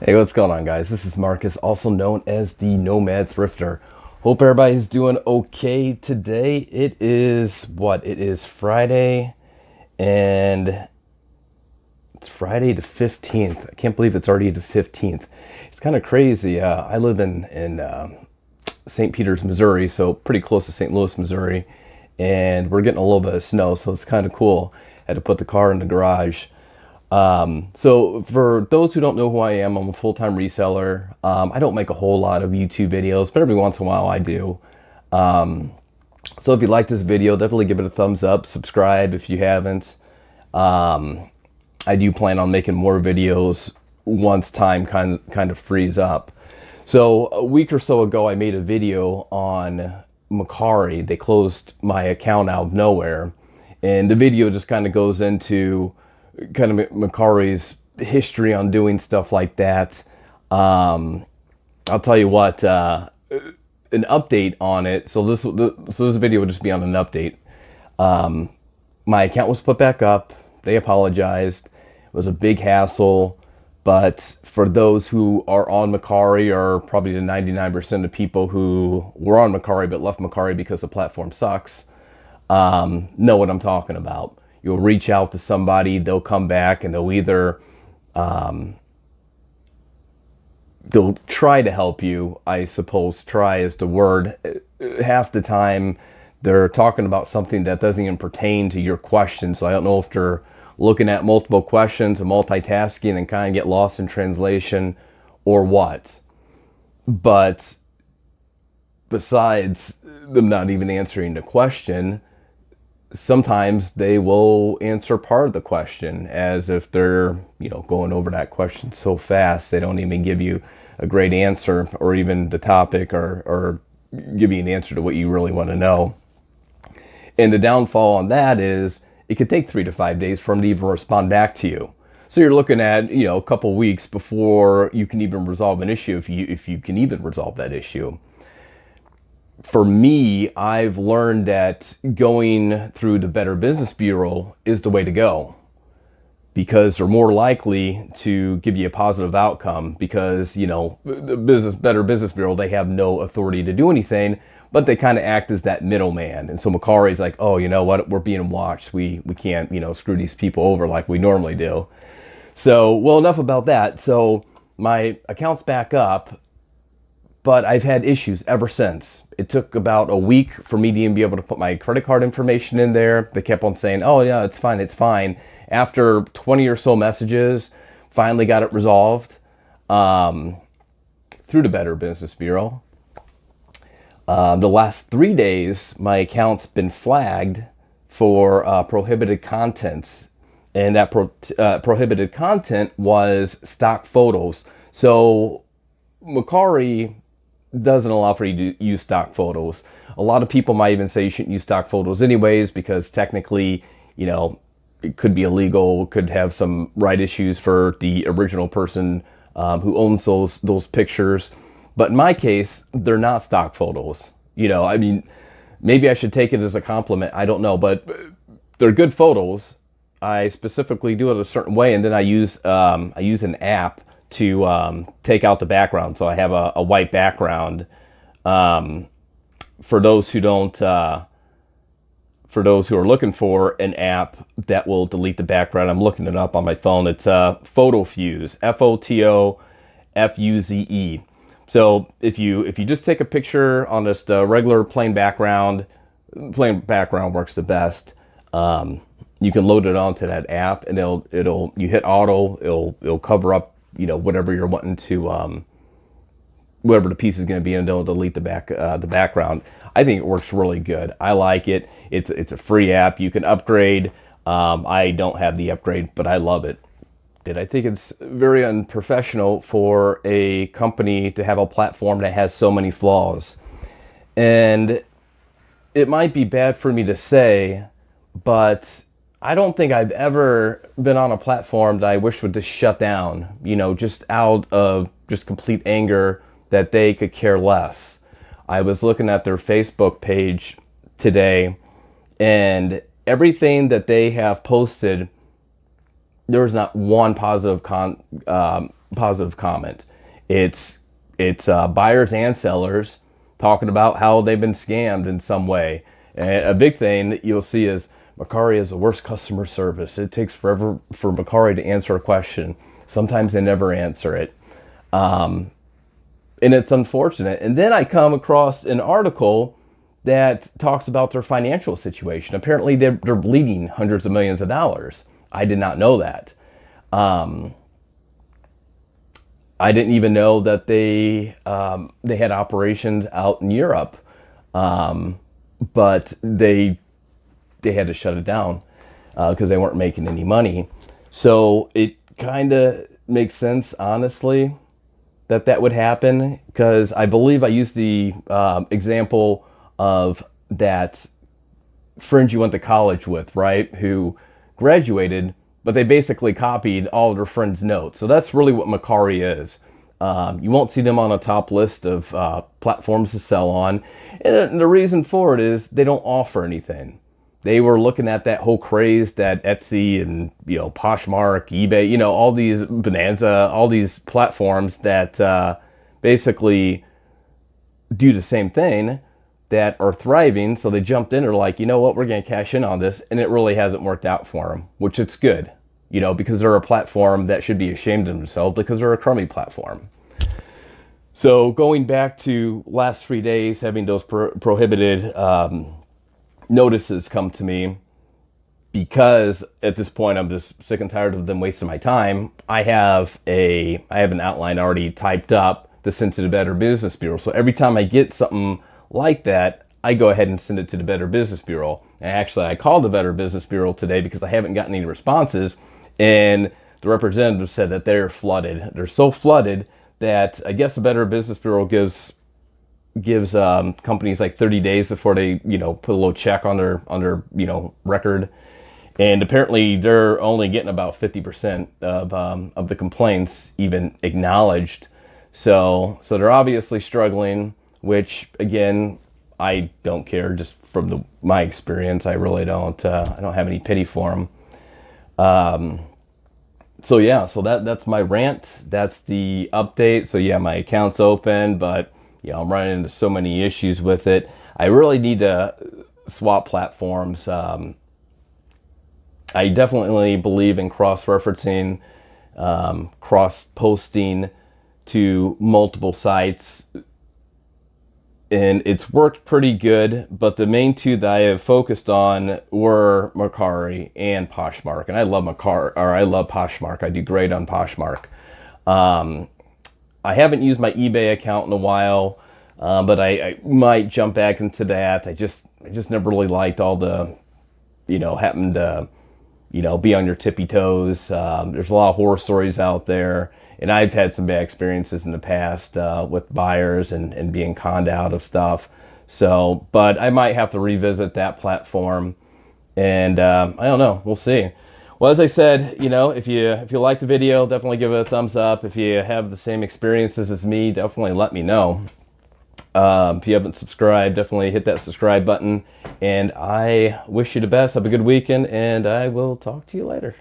Hey, what's going on, guys? This is Marcus, also known as the Nomad Thrifter. Hope everybody's doing okay today. It is what? It is Friday, and it's Friday the 15th. I can't believe it's already the 15th. It's kind of crazy. I live in St. Peters, Missouri, so pretty close to St. Louis, Missouri, and we're getting a little bit of snow, so it's kind of cool. Had to put the car in the garage. So for those who don't know who I am, I'm a full-time reseller. I don't make a whole lot of YouTube videos, but every once in a while I do. So if you like this video, definitely give it a thumbs up, subscribe if you haven't. I do plan on making more videos once time kind of frees up. So a week or so ago, I made a video on Mercari. They closed my account out of nowhere, and the video just kind of goes into kind of Mercari's history on doing stuff like that. I'll tell you what, an update on it. So this video would just be on an update. My account was put back up. They apologized. It was a big hassle, but for those who are on Mercari, or probably the 99% of people who were on Mercari but left Mercari because the platform sucks, know what I'm talking about. You'll reach out to somebody, they'll come back, and they'll either they'll try to help you. I suppose try is the word. Half the time they're talking about something that doesn't even pertain to your question. So I don't know if they're looking at multiple questions and multitasking and kind of get lost in translation or what. But besides them not even answering the question, sometimes they will answer part of the question as if they're, going over that question so fast they don't even give you a great answer or even the topic or give you an answer to what you really want to know. And the downfall on that is it could take 3 to 5 days for them to even respond back to you. So you're looking at, a couple weeks before you can even resolve an issue, if you can even resolve that issue. For me, I've learned that going through the Better Business Bureau is the way to go, because they're more likely to give you a positive outcome, because, the Better Business Bureau, they have no authority to do anything, but they kind of act as that middleman. And so Mercari's like, oh, you know what, we're being watched. We can't, screw these people over like we normally do. So, well, enough about that. So my account's back up, but I've had issues ever since. It took about a week for me to even be able to put my credit card information in there. They kept on saying, oh yeah, it's fine, it's fine. After 20 or so messages, finally got it resolved through the Better Business Bureau. The last 3 days, my account's been flagged for prohibited contents. And that prohibited content was stock photos. So Mercari doesn't allow for you to use stock photos. A lot of people might even say you shouldn't use stock photos anyways, because technically, it could be illegal, could have some right issues for the original person who owns those pictures. But in my case, they're not stock photos. Maybe I should take it as a compliment. I don't know, but they're good photos. I specifically do it a certain way, and then I use an app to take out the background, so I have a white background. For those who don't, for those who are looking for an app that will delete the background, I'm looking it up on my phone. It's Photofuse, Photofuze. So if you just take a picture on just a regular plain background works the best. You can load it onto that app, and you hit auto, it'll cover up whatever you're wanting to, whatever the piece is going to be, and it'll delete the background. I think it works really good. I like it. It's a free app. You can upgrade. I don't have the upgrade, but I love it. I think it's very unprofessional for a company to have a platform that has so many flaws. And it might be bad for me to say, but I don't think I've ever been on a platform that I wish would just shut down, just out of just complete anger that they could care less. I was looking at their Facebook page today, and everything that they have posted, there was not one positive positive comment. It's buyers and sellers talking about how they've been scammed in some way. And a big thing that you'll see is Mercari has the worst customer service. It takes forever for Mercari to answer a question. Sometimes they never answer it. And it's unfortunate. And then I come across an article that talks about their financial situation. Apparently they're bleeding hundreds of millions of dollars. I did not know that. I didn't even know that they had operations out in Europe, but they had to shut it down because they weren't making any money. So it kind of makes sense, honestly, that would happen, because I believe I used the example of that friend you went to college with, right, who graduated, but they basically copied all of their friends' notes. So that's really what Mercari is. You won't see them on a top list of platforms to sell on. And the reason for it is they don't offer anything. They were looking at that whole craze that Etsy and, Poshmark, eBay, all these Bonanza, all these platforms that basically do the same thing, that are thriving. So they jumped in and are like, you know what, we're going to cash in on this. And it really hasn't worked out for them, which it's good, because they're a platform that should be ashamed of themselves because they're a crummy platform. So going back to last 3 days, having those prohibited notices come to me, because at this point I'm just sick and tired of them wasting my time. I have an outline already typed up to send to the Better Business Bureau. So every time I get something like that, I go ahead and send it to the Better Business Bureau. And actually, I called the Better Business Bureau today because I haven't gotten any responses. And the representative said that they're flooded. They're so flooded that I guess the Better Business Bureau gives companies like 30 days before they, put a little check on their record. And apparently they're only getting about 50% of the complaints even acknowledged. So they're obviously struggling, which again, I don't care. Just from my experience, I really don't. I don't have any pity for them. So that's my rant. That's the update. So yeah, my account's open, but I'm running into so many issues with it. I really need to swap platforms. I definitely believe in cross-referencing, cross-posting to multiple sites, and it's worked pretty good. But the main two that I have focused on were Mercari and Poshmark, and I love Poshmark. I do great on Poshmark. I haven't used my eBay account in a while, but I might jump back into that. I just never really liked all the, having to, be on your tippy toes. There's a lot of horror stories out there. And I've had some bad experiences in the past with buyers and being conned out of stuff. So, but I might have to revisit that platform. And I don't know. We'll see. Well, as I said, if you like the video, definitely give it a thumbs up. If you have the same experiences as me, definitely let me know. If you haven't subscribed, definitely hit that subscribe button. And I wish you the best. Have a good weekend, and I will talk to you later.